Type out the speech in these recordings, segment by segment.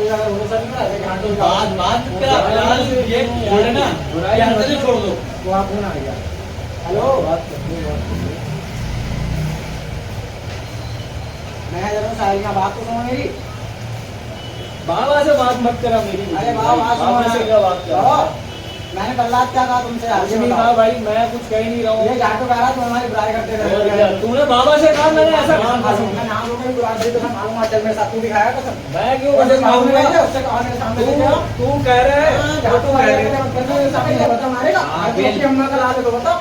तो अगर भरोसा नहीं करा लेकिन घाटों बात क्या फिलहाल ये छोड़ ना ये अंदर से छोड़ दो। वो आप फोन आ गया। हेलो बात मैं जरा साहिल का बात तो सुनो मेरी। बाबा से बात मत करा मेरी। अरे बाबा से क्या बात करो। मैंने कल रात क्या कहा तुमसे? कुछ नहीं कहा भाई, मैं कुछ कह नहीं रहा हूँ। ये घाटों कह रहा तुम हमारी बुराई करते रहे। तूने बाबा से कहा मैंने ऐसा मैं नाम लोगों की बुराई दी तो मैं मालूम चल मेरे साथ तू भी खाया कसम। मैं क्यों उससे खाऊंगा? उससे कहा मेरे सामने लेके आओ। तू कह रहा है घाटों कह रहे हैं करने के सामने बता मारेगा। आपकी अम्मा का ला दे तो बताओ।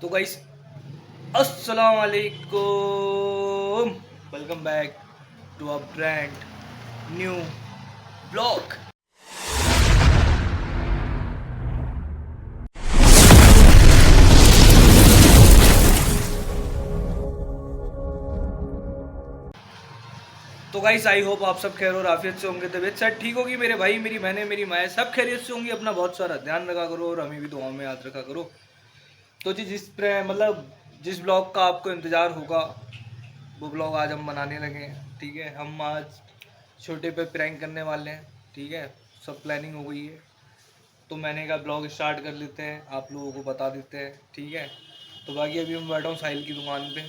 तो गाइस अस्सलाम वालेकुम, welcome back to a brand new blog. तो गाइस आई होप आप सब खैर और आफियत से होंगे, तबीयत शायद ठीक होगी। मेरे भाई, मेरी बहनें, मेरी माएँ सब खैरियत से होंगी। अपना बहुत सारा ध्यान रखा करो और हमें भी दुआओं में याद रखा करो। तो जी जिस ब्लॉग का आपको इंतज़ार होगा वो ब्लॉग आज हम बनाने लगे हैं। ठीक है, हम आज छोटे पे प्रैंक करने वाले हैं। ठीक है, सब प्लानिंग हो गई है तो मैंने कहा ब्लॉग स्टार्ट कर लेते हैं, आप लोगों को बता देते हैं। ठीक है, तो बाकी अभी मैं बैठा हूँ साहिल की दुकान पे।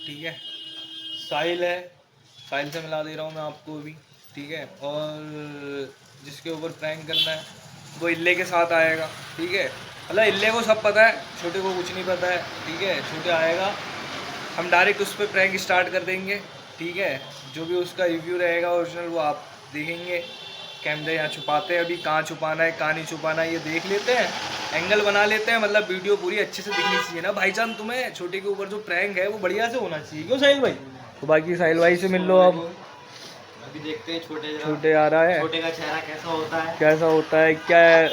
ठीक है, साहिल है, साहिल से मिला दे रहा हूँ मैं आपको अभी। ठीक है, और जिसके ऊपर प्रैंक करना है वो इल्ले के साथ आएगा। ठीक है, मतलब इल्ले को सब पता है, छोटे को कुछ नहीं पता है। ठीक है, छोटे आएगा, हम डायरेक्ट उस पर प्रैंक स्टार्ट कर देंगे। ठीक है, जो भी उसका रिव्यू रहेगा ओरिजिनल वो आप देखेंगे। कैमरे यहाँ छुपाते हैं, अभी कहाँ छुपाना है कहाँ नहीं छुपाना है ये देख लेते हैं, एंगल बना लेते हैं। मतलब वीडियो पूरी अच्छे से दिखनी चाहिए ना भाईजान। तुम्हें छोटे के ऊपर जो प्रैंक है वो बढ़िया से होना चाहिए, क्यों साहिल भाई? तो बाकी साहिल भाई से मिल लो अब। अभी देखते हैं छोटे आ रहा है, छोटे का चेहरा कैसा होता है, क्या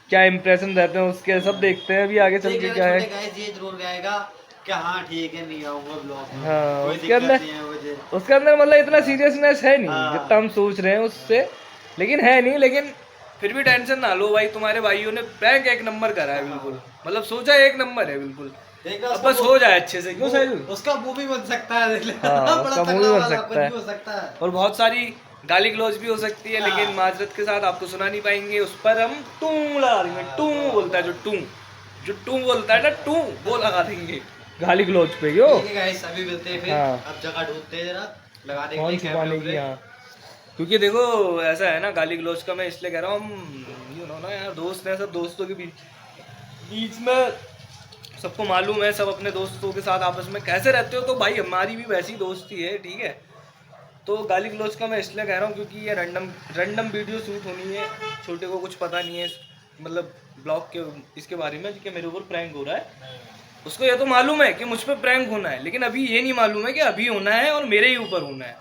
क्या इंप्रेशन रहते हैं उसके, सब देखते हैं अभी आगे चल के क्या है। ये जरूर गाएगा कि हाँ ठीक है नहीं आऊंगा ब्लॉग में। हाँ, कोई उसके दिक्कत अंदर नहीं है मुझे। उसके अंदर मतलब इतना सीरियसनेस है नहीं हाँ। जितना हम सोच रहे हैं उससे, लेकिन है नहीं। लेकिन फिर भी टेंशन ना लो भाई, तुम्हारे भाइयों ने प्रैंक एक नंबर करा है बिल्कुल, मतलब सोचा एक नंबर है बिल्कुल। अब बस हो जाए अच्छे से, क्यों साहिल? उसका मुंह भी बन सकता है, देख ले। हाँ, बड़ा उसका मुंह भी तगड़ा बन वाला, सकता कुछ है। भी हो सकता है और बहुत सारी गाली गलौज भी हो सकती है, लेकिन माजरत के साथ आपको सुना नहीं पाएंगे। उस पर हम टू लगा देंगे। टू बोलता है जो टू बोलता है ना, टू वो लगा देंगे गाली गलौज पे। क्यों? ठीक है गाइस, अभी मिलते हैं फिर। हाँ। अब जगह ढूंढते हैं जरा लगाने के कौन लिए छुपाने कैमरे की? वैमरे। हाँ, क्योंकि देखो ऐसा है ना, गाली गलौज का मैं इसलिए कह रहा हूँ, हम यू नो ना यार, दोस्त हैं सब, दोस्तों के बीच में सबको मालूम है, सब अपने दोस्तों के साथ आपस में कैसे रहते हो। तो भाई हमारी भी वैसी दोस्ती है। ठीक है, तो गाली गलौज का मैं इसलिए कह रहा हूँ क्योंकि ये रैंडम वीडियो शूट होनी है। छोटे को कुछ पता नहीं है मतलब ब्लॉग के इसके बारे में कि मेरे ऊपर प्रैंक हो रहा है। उसको ये तो मालूम है कि मुझ पर प्रैंक होना है, लेकिन अभी ये नहीं मालूम है कि अभी होना है और मेरे ही ऊपर होना है।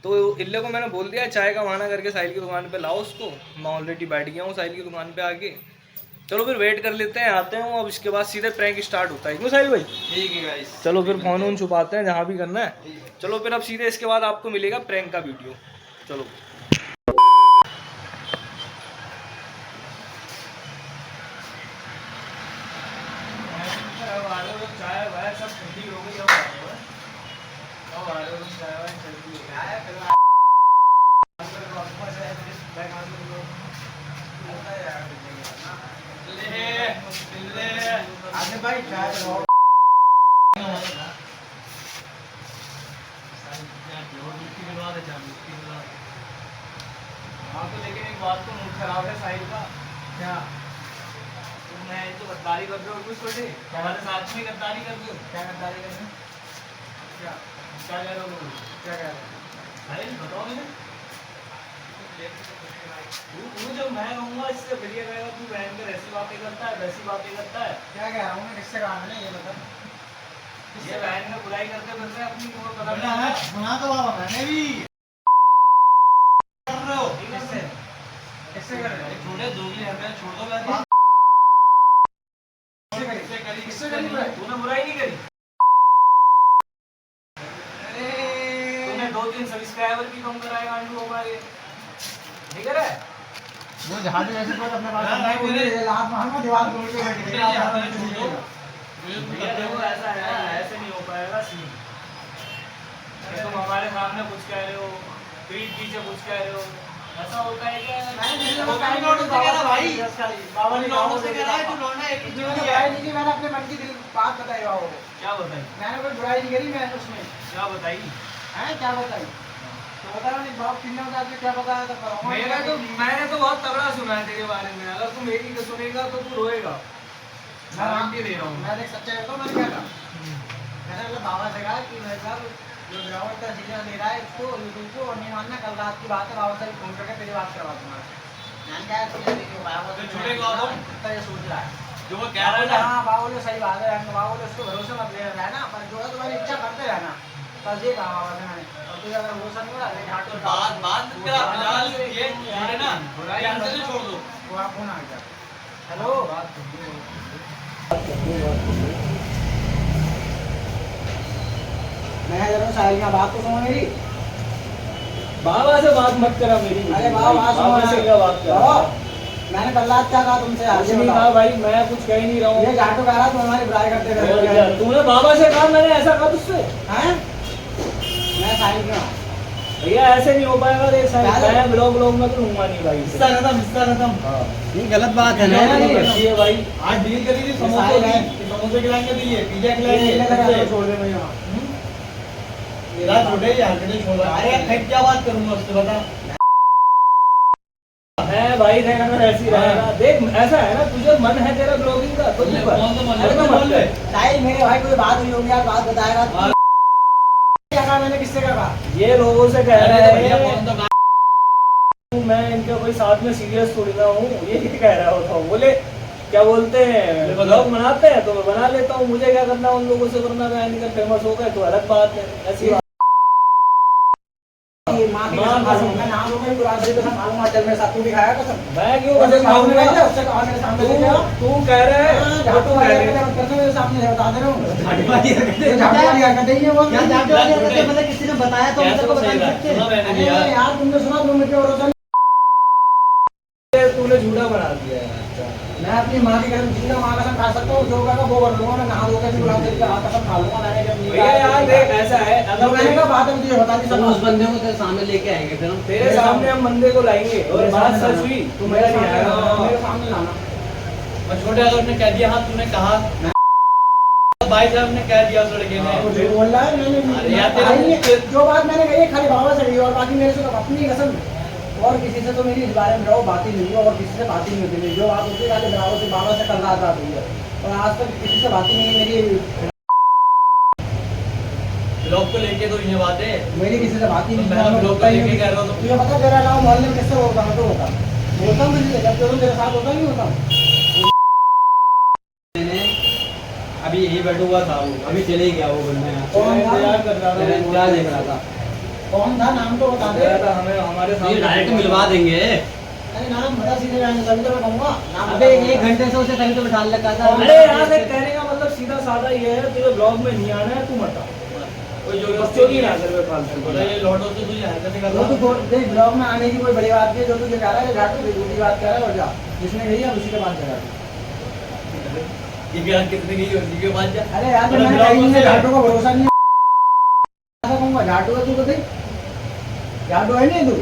तो इल्ले को मैंने बोल दिया चाय का बहाना करके साहिल की दुकान पे लाओ उसको। मैं ऑलरेडी बैठ गया हूँ साहिल की दुकान पे आके। चलो फिर वेट कर लेते हैं, आते हैं। अब इसके बाद सीधे प्रैंक स्टार्ट होता है, क्यों साहिल भाई? ठीक है गाइस, चलो फिर फोन वोन छुपाते हैं जहाँ भी करना है। चलो फिर अब सीधे इसके बाद आपको मिलेगा प्रैंक का वीडियो। चलो चाय वाय सब ठंडी हो गई, अब आ रहे हो चाय वाय ठंडी हो गई। आगे भाई चाय बनाओ। हाँ, तो लेकिन एक बात तो मूड खराब है साहिल का। क्या तो मैं तो गद्दारी कर रहे हो कुछ छोटे, हमारे साथ में गद्दारी कर रहे हो। क्या गद्दारी कर रहे हैं? क्या क्या कह रहे हो लोग? क्या कह रहे हैं? साहिल बताओ मुझे। तू जब मैं कहूँगा इससे बढ़िया कहेगा, तू बहन कर ऐसी बातें करता है वैसी बातें करता है। क्या कह रहा हूँ मैं? किससे कहा मैंने ये बता। ये बहन में बुराई करते करते अपनी उम्र पता बना है, बना तो बाबा मैंने भी। कर रहे हो किससे किससे कर रहे हो? छोड़े दोगली हरकतें छोड़ दो। मैं किससे करी? किससे करी? तूने बुराई नहीं करी। 2-3 सब्सक्राइबर भी कम कराएगा आंटू हमारे, ठीक है रे? वो झाड़ू ऐसे कोई अपने पास नहीं बोले लात मारना दीवार तोड़ के बैठ गया भैया देखो ऐसा है, ऐसे नहीं हो पाएगा सीन। कि तुम हमारे सामने कुछ कह रहे हो, पीठ पीछे कुछ कह रहे हो, ऐसा होता है क्या? बाबा ने लौंडों से कह रहा है तू लौंडा एक ही जीवन है। मैंने अपने मन की दिल बात बताई बाबू को। क्या बताई? मैंने कोई बुराई नहीं करी मैंने उसमें। क्या बताई? हैं क्या बताई? तो बता रहा नहीं बाप किन्ने बता के क्या बताया था पर मैंने तो बहुत तगड़ा सुना है तेरे बारे में। अगर तू मेरी को सुनेगा तो तू रोएगा। गारंटी दे रहा हूँ। मैं देख सच्चाई बताऊं मैंने क्या कहा? मैंने बोला बाबा से कहा कि भाई साहब जो ड्राइवर का सीजन ले रहा है इसको यूट्यूब को और नहीं मानना, कल रात की बात है, बाबा से फोन करके तेरी बात करवा दूंगा। मैंने कहा इसलिए नहीं हो पाया वो तो छुड़ेगा वो? तो ये सोच रहा है जो वो कह रहा है ना, हाँ बाबू ने सही बात है, बाबू ने उसको भरोसे मत ले रहना, पर जो है तुम्हारी इच्छा करते रहना। बस ये कहा बाबा ने मैंने, और तुझे अगर भरोसा नहीं हो रहा ले घाट तो बात क्या फिलहाल ये छोड़े ना, कैंसिल ही छोड़ दो। वो आप फोन आ गया। हेलो मैं जरूर साहिल का बात तो सुनो मेरी। बाबा से बात मत करा मेरी। अरे बाबा बात सुनो बाबा से क्या बात कर? मैंने कल रात क्या कहा तुमसे? आज कुछ नहीं कहा भाई, मैं कुछ कह ही नहीं रहा हूँ। ये घाटो कह रहा तुम हमारी बुराई करते और क्या? रहे। तूने बाबा से कहा, मैंने ऐसा कहा तुझसे? हैं? मैं साहिल का भैया ऐसे नहीं हो पाएगा। देख साहब, क्या? मैं ब्लॉग में तो लूंगा नहीं भाई। इसका खत्म। ये गलत बात है मैं ना। नहीं करती है भाई। आज डील करी थी समोसे की। समोसे खिलाएंगे दिए, पिज्जा ये छोड़ दे मुझे वहाँ। मेरा छोटे यार कहीं छोड़ रहा। अरे मैं क्या बात करूंगा उससे बता। है भाई, रहेगा ना ऐसी रहेगा। देख ऐसा है ना, तुझे मन है तेरा ब्लॉगिंग का तो तू कर। कौन सा मन है? अरे तो मत कर। साहिल मेरे भाई कोई बात हुई होगी यार, बात बताएगा। क्या कहा मैंने, किससे कहा? ये लोगों से कह रहे भैया हैं कौन सा मैं इनका कोई साथ में सीरियस थोड़ी ना हूँ। ये ही कह रहा होता हूँ। बोले क्या बोलते हैं, ब्लॉग बनाते हैं तो मैं बना लेता हूँ, मुझे क्या करना उन लोगों से, वरना मैं निकल फेमस हो गए तो अलग बात है। ऐसी बात। ये माँ की कसम खाऊंगा, मैं नाम लूंगा ही बुरा से कसम खाऊंगा, चल मेरे साथ तू भी खाया कसम। मैं क्यों उससे कसम खाऊंगा खाऊंगा? उससे कहा मेरे सामने से क्या? तू कह रहा है हाँ, और झाटू तू कह वाली रहा है। हरकतें मत करते, मेरे सामने से बता दे रहा हूँ। ये झाटू वाली हरकतें ही है वो। क्या झाटू वाली हरकतें? मतलब किसी ने बताया तो हम को बता नहीं सकते। अरे यार तुमने सुना, तुम मुझे भरोसा नहीं। तूने झूठा बना दिया है। मैं अपनी माँ की कसम, जिंदा माँ कसम खा सकता हूँ, जो कहा वो कर लूंगा, मैं नहा धोकर भी गुलाब जल का कसम खा लूंगा। मैंने जब भैया यार देख ऐसा है, तो अगर मैंने कहा बात है मुझे बता दी सब। उस बंदे को तेरे सामने लेके आएंगे फिर हम। तेरे सामने हम बंदे को लाएंगे और बात सच हुई तो मेरा नहीं आएगा। मेरे सामने लाना। और छोटे अगर ने कह दिया, हाँ तूने कहा भाई साहब ने कह दिया उस लड़के ने। वो जो बोल रहा है अरे मैंने यार तेरा जो बात मैंने कही है खाली बाबा से कही, और बाकी मेरे से तो अपनी कसम, और किसी से तो मेरी इस बारे में रहो बात ही नहीं है, और किसी से बात ही नहीं होती मेरी। जो बात होती है खाली बराबर से बाबा से कल रात हुई है, और आज तक किसी से बात ही नहीं है मेरी। ब्लॉग को लेके तो ये बात है। मेरी किसी से बात ही नहीं। मैं ब्लॉग को लेके कह रहा हूँ तो तुझे पता तेरा नाम मोहल्ले में किससे होता है? तो होता होता मुझे जब तो तेरे साथ होता नहीं होता। मैंने अभी यही बैठा हुआ था, वो अभी चले गया वो बंदा यहाँ। कौन था? इंतजार कर रहा था। क्या देख रहा था? कौन था? नाम तो बता दे। था हमें हमारे ये सामने डायरेक्ट मिलवा देंगे। अरे नाम बता सीधे, मैं तभी तो मैं कहूँगा नाम। अबे 1 घंटे से उसे तभी तो बैठा रखा था। अरे यार देख, कहने का मतलब सीधा साधा ये है, तुझे ब्लॉग में नहीं आना है, तू मत आ। कोई जो बच्चों की ना कर फालतू बोला ये लौटो से तुझे हरकतें कर जो रहा तू देख ब्लॉग में आने की कोई बड़ी बात नहीं है, जो तुझे कह रहा है झाटू झूठी बात कह रहा है, और जा जिसने कही है उसी के पास जा। ये ज्ञान कितने की उसी के बाद जा। अरे यार जब मैंने कही नहीं है, झाटू का भरोसा नहीं है, ऐसा कहूँगा झाटू है तू तो देख, झाटू है नहीं तू,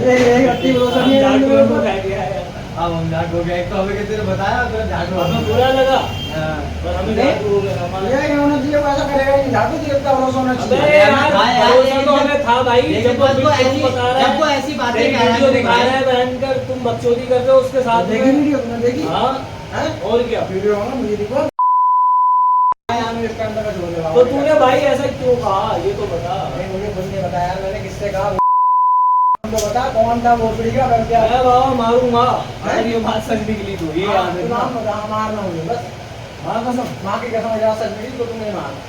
ये रत्ती भरोसा नहीं है झाटू मेरे को ऊपर। कह गया है। अब हम झाट हो गया। एक तो हमें किसी ने बताया तो झाट हो हमें बुरा लगा हाँ। पर हमें नहीं। झाटू हो गया हमारा। ये क्या होना चाहिए, वो ऐसा करेगा नहीं, झाटू तुझे इतना भरोसा होना अबे चाहिए। यार यार, भरोसा तो हमें था भाई। लेकिन जब वो जब वो ऐसी बता रहा जब वो है, ऐसी बातें तेरी कह रहा वीडियो है दिखा रहा है बहन कर, तुम बकचोदी कर रहे हो उसके साथ देखी में। वीडियो तुमने देखी? हाँ हैं? और क्या। वीडियो होना मुझे दिखो। यार मैं इसके अंदर का छोड़ दे तो तूने भाई ऐसा क्यों कहा ये तो बता। नहीं मुझे खुद नहीं बताया, मैंने किससे कहा तो बता कौन था वो पीढ़ी का मैं क्या। मैं बाबा मारूंगा अगर ये बात सच निकली तो। ये याद तू रखना। नाम बता, मारना मुझे बस। हाँ कसम माँ की कसम अगर सच निकली तो तुम नहीं मारना।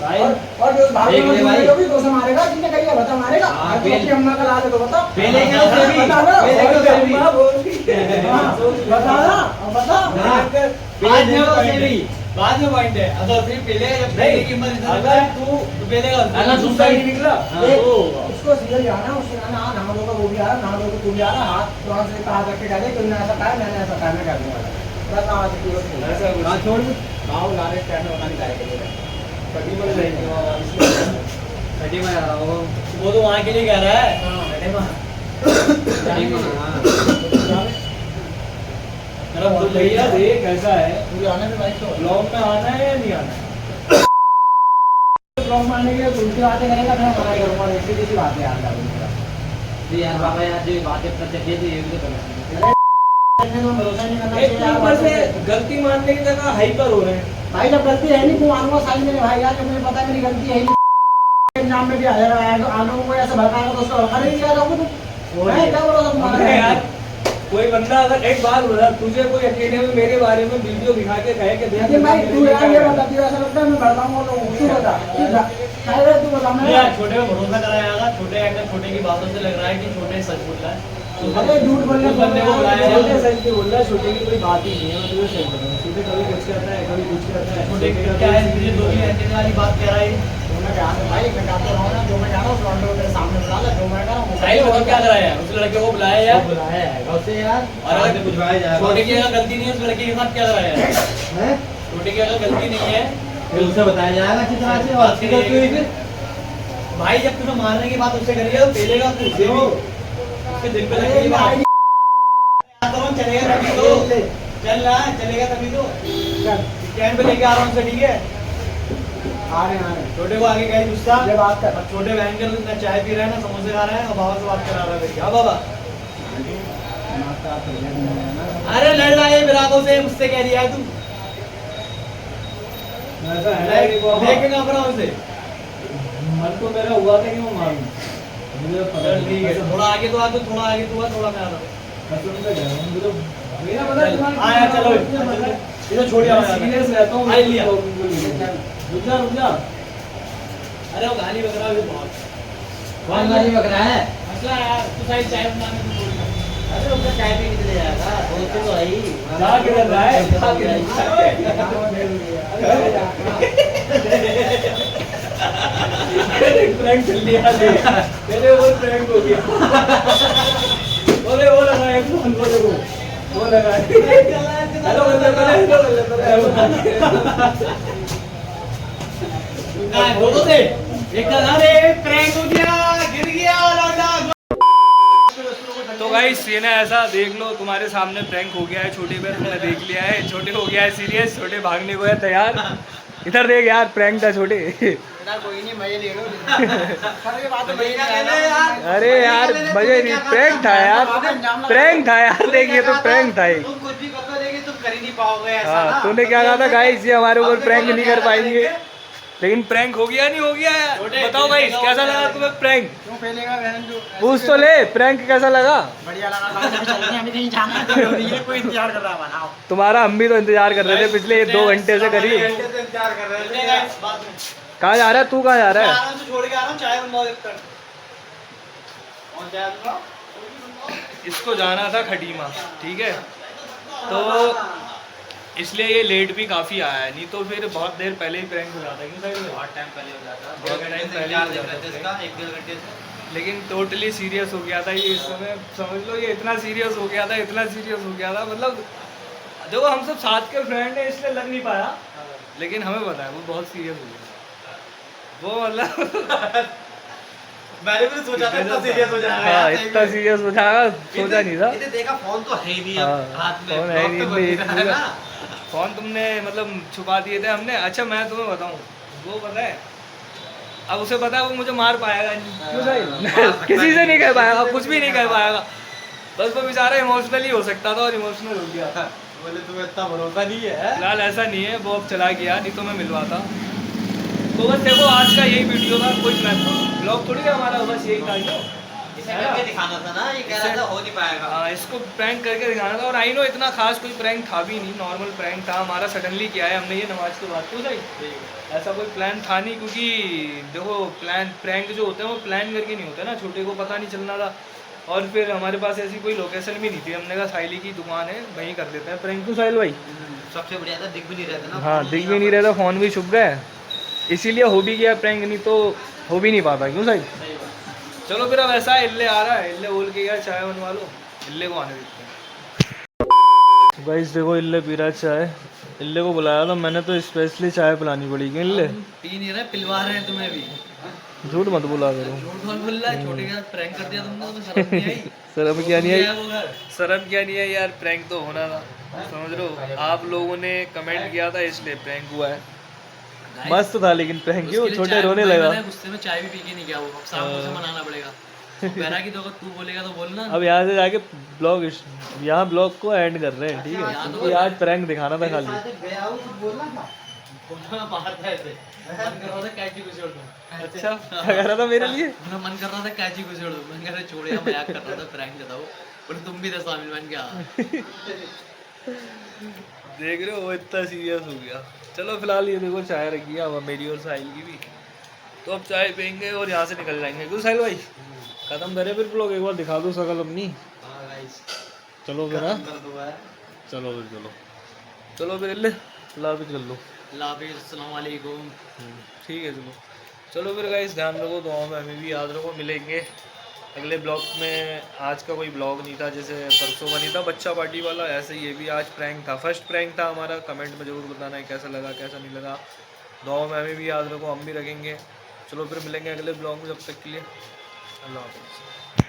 भाई। और जो भाभी देख ले में भाई। जो भी दोस्त मारेगा, जिसने कही है बता मारेगा। हाँ, अगर तू अपनी अम्मा का ला दे तो बता। पहले क्या उसे भी बता ना, पहले और क्या क्या? उसे भी माँ बोल रही है। हाँ, बता ना, अब बता। आज जो उसे भी बाद में पॉइंट है अगर फिर पहले जब पहले की उम्र इधर अगर है, तू तो पहले का है ना दूसरा ही निकला देख, तो उसको सीधे जाना, उससे कहना हाँ नहा धोकर वो भी आ रहा, नहा धोकर तू भी आ रहा, हाथ तुरंत से हाथ रख के कह दे तुमने ऐसा कहा मैंने ऐसा कहा, मैं कर दूंगा बस आवाज की जरूरत नहीं। ऐसा कुछ हाँ छोड़ दे, आओ ला रहे स्टैंड में खाने जाएगा कटी में जाएंगे कटी में आ रहा हूँ वो तो वहाँ के लिए कह रहा है कटी में मेरा तो बहुत भैया भैया देख ऐसा है तू आने में बाइक तो ब्लॉग में आना है या नहीं आना है? ब्लॉग में आने के लिए उल्टी बातें करेगा मैं मना करूँगा और ऐसी जैसी बातें याद करूँगा जी यार बाबा यार जो बातें करते थे ये भी तो करना में भरोसा नहीं करना एक तो ऊपर से गलती मानने की जगह हाइपर हो रहे हैं। भाई जब गलती है नहीं तू आऊंगा साइड में भाई यार जब मुझे पता है मेरी गलती है ही एग्जाम में भी आ जाएगा आलू को ऐसे भड़काएगा तो उसको अरे नहीं यार वो तो मैं क्या बोल रहा हूँ अबे यार कोई बंदा अगर एक बात बोला तुझे कोई अकेले में मेरे बारे में वीडियो दिखा के कहे कि देख लेकिन भाई तू यार ये बता तू ऐसा लगता है मैं भड़काऊंगा तो तू बता ठीक है तू बता मैं यार छोटे पे भरोसा कराया जाएगा छोटे एकदम छोटे की बातों से लग रहा है कि छोटे सच बोल रहा है अरे झूठ बोलने उस बंदे को बुलाया छोटे जाए सच की बोल रहा है, छोटे की कोई बात ही नहीं है। मैं तुझे सही बता रहा हूँ, छोटे कभी कुछ करता है कभी कुछ करता है। छोटे क्या है मुझे दो ही एंटीना वाली बात कह रहा है तूने कहा था भाई मैं कहता रहा हूँ ना जो मैं कह रहा हूँ फ्रंट में तेरे सामने बुला ले जो मैं कह रहा हूँ सही बताओ क्या कराया है उस लड़के को बुलाया यार बुलाया है उससे यार और अगर बुझवाया जाएगा छोटे की अगर गलती नहीं है उस लड़के के साथ क्या कराया है हैं छोटे की अगर गलती नहीं है फिर उसे बताया जाएगा अच्छी तरह से और अच्छी गलती हुई फिर भाई जब तुमने मारने की बात उससे करी है तो पहले का तू उसे भी उसके दिल पे लगी बात चलेगा तभी तो चल रहा है चलेगा तभी तो स्टैंड पे लेके आ रहा हूँ ठीक है आ रहे हैं छोटे को आगे गए गुस्सा ये बात कर और छोटे बहन के ना चाय पी रहा है ना समोसे खा रहा है और बाबा से बात करा रहा है क्या बाबा अरे लड़ रहा है बिरादों से मुझसे कह दिया है तू ऐसा है कि वो देखेगा अपना उसे मन तो मेरा हुआ था कि मैं मारूं, मुझे पता चल ठीक है थोड़ा आगे तो आ तो थोड़ा आगे तो आ थोड़ा मैं आ रहा हूँ कसम से कह रहा हूँ, मुझे मेरा पता है तुम्हारा आया चलो इधर छोड़ दिया सीरियस रहता हूँ। आई लिया रुक जा अरे वो गाली वगैरह भी बहुत कौन गाली बक रहा है मसला है यार तू साइड चाय बनाने को बोल रहा है अरे उसका चाय पी के चले जाएगा दोस्त तो आई जा किधर रहा है, जा किधर प्रैंक चल लिया तेरे ऊपर प्रैंक हो गया। बोले वो लगा है फोन बोले वो लगा है हेलो दो से एक का अरे प्रैंक हो गया गिर गया लौंडा तो गाइस ये ना ऐसा देख लो तुम्हारे सामने प्रैंक हो गया है, छोटे पे तुमने देख लिया है, छोटे हो गया है सीरियस, छोटे भागने को है तैयार। इधर देख यार प्रैंक था छोटे कोई नहीं मजे ले लो अरे यार मजे नहीं, प्रैंक था यार, प्रैंक था यार, देखिए तो प्रैंक था तुम कुछ भी कर लो लेकिन तुम कर ही नहीं पाओगे ऐसा हाँ ना तूने क्या कहा था गाइस ये हमारे ऊपर प्रैंक नहीं कर पाएंगे, लेकिन प्रैंक हो गया नहीं हो गया यार। बताओ गाइस कैसा लगा तुम्हें प्रैंक, क्यों फैलेगा बहन जो पूछ तो ले प्रैंक कैसा लगा। बढ़िया लगा अभी चलते हैं, अभी कहीं जाना है तो ये कोई इंतजार कर रहा है बनाओ तुम्हारा हम भी तो इंतजार कर रहे थे पिछले 2 घंटे से करीब। इंतजार कर रहे थे बाद में कहाँ जा रहा है तू, कहाँ जा रहा है? आराम से छोड़ के आ रहा हूँ चाय बनवाओ जब तक और चाय बनवाओ इसको जाना था खटीमा, ठीक है, तो इसलिए ये लेट भी काफ़ी आया है, नहीं तो फिर बहुत देर पहले ही प्रैंक हो जाता है। क्यों बहुत टाइम पहले हो जाता है बहुत टाइम पहले हो जाता है इसका 1-1.5 घंटे से लेकिन टोटली सीरियस हो गया था ये, इस समय समझ लो ये इतना सीरियस हो गया था, इतना सीरियस हो गया था, मतलब देखो हम सब साथ के फ्रेंड हैं इसलिए लग नहीं पाया, लेकिन हमें पता है वो बहुत सीरियस हो गया वो, मतलब मैंने भी सोचा था इतना सीरियस हो जाएगा हाँ इतना सीरियस हो जाएगा सोचा नहीं था। इतने देखा फोन तो है ही नहीं हाँ, अब हाथ में फोन है ही ब्लॉक तो नहीं, बन ही रहा है ना फोन तुमने मतलब छुपा दिए थे हमने। अच्छा मैं तुम्हें बताऊं वो पता है, अब उसे पता है वो मुझे मार पाएगा नहीं, क्यों नहीं किसी से नहीं कह पाएगा, कुछ भी नहीं कह पाएगा, बस वो बेचारा इमोशनली हो सकता था और इमोशनल हो गया था। बोले तुम्हें इतना भरोसा नहीं है फिलहाल ऐसा नहीं है, वो अब चला गया, नहीं तो मैं मिलवाता। तो बस देखो आज का यही वीडियो था, कोई ब्लॉग थोड़ी है हमारा, बस यही था जो इसे करके दिखाना था ना, ये कह रहा था हो नहीं पाएगा हाँ इसको प्रैंक करके दिखाना था, और आई नो इतना खास कोई प्रैंक था भी नहीं, नॉर्मल प्रैंक था हमारा, सडनली किया है हमने ये नमाज के बाद, तो सही ऐसा कोई प्लान था नहीं, क्योंकि देखो प्लान प्रैंक जो होते हैं वो प्लान करके नहीं होते ना, छोटे को पता नहीं चलना था और फिर हमारे पास ऐसी कोई लोकेशन भी नहीं थी, हमने कहा साहिली की दुकान है वहीं कर देते हैं प्रैंक। तो साहिल भाई सबसे बढ़िया था, दिख भी नहीं रहता ना। हाँ दिख भी नहीं रहा था, फ़ोन भी छुप गया, इसीलिए हो भी गया प्रैंक, नहीं तो हो भी नहीं पाता। क्यों साहिल? सही बात। चलो फिर अब ऐसा है, इल्ले आ रहा है, इल्ले बोल के यार चाय बनवा लो, इल्ले को आने देते हैं। गाइस देखो इल्ले पी रहा है चाय, इल्ले को बुलाया था मैंने तो स्पेशली चाय पिलानी पड़ेगी इल्ले। पी नहीं रहे, पिलवा रहे हैं तुम्हें भी। झूठ मत बोला करो। झूठ कौन बोल रहा है? छोटे के साथ प्रैंक कर दिया तुमने, तुम्हें शर्म नहीं आई? शर्म क्या नहीं वो आई? घर। शर्म क्या नहीं है यार, प्रैंक तो होना था, समझ रहे हो? आप लोगों ने कमेंट किया था इसलिए प्रैंक हुआ है। मस्त था लेकिन प्रैंक, क्यों उसके लिए छोटे चाय रोने भाई लगा। मैंने गुस्से में चाय भी पी के नहीं गया, वो अब शाम को उसे मनाना पड़ेगा। वो कह रहा कि तो अगर तू बोलेगा तो बोलना। अब यहाँ से जाके यहाँ ब्लॉग को एंड कर रहे हैं, ठीक है? क्योंकि आज प्रैंक दिखाना था खाली। गया हूँ कुछ बोलना था। बोलना बाहर था ऐसे। मन कर रहा था कैची को छोड़ दूं। अच्छा क्या कर रहा था मेरे लिए? मेरा मन कर रहा था कैची को छोड़ दूं। मैं कह रहा छोड़ यार, मजाक कर रहा था, प्रैंक था वो। बोले तुम भी थे शामिल, मैंने कहा देख रहे हो वो इतना सीरियस हो गया। चलो फिलहाल ये देखो चाय रखी है अब मेरी और साहिल की भी, तो अब चाय पियेंगे और यहाँ से निकल जाएंगे। क्यों साहिल भाई खत्म करे फिर ब्लॉग, एक बार दिखा दो शकल अपनी। हाँ गाइस, चलो फिर हाँ? कर दो है। चलो फिर चलो फिर ले फिलहाल भी कर लो। अल्लाह हाफिज़, अस्सलाम वालेकुम। ठीक है चलो फिर गाइस ध्यान रखो, दुआओं में हमें भी याद रखो, मिलेंगे अगले ब्लॉग में। आज का कोई ब्लॉग नहीं था, जैसे परसों का नहीं था बच्चा पार्टी वाला, ऐसे ये भी आज प्रैंक था, फर्स्ट प्रैंक था हमारा। कमेंट में ज़रूर बताना है कैसा लगा कैसा नहीं लगा। दुआओं में हमें भी याद रखो, हम भी रखेंगे। चलो फिर मिलेंगे अगले ब्लॉग में, जब तक के लिए अल्लाह हाफ़िज़।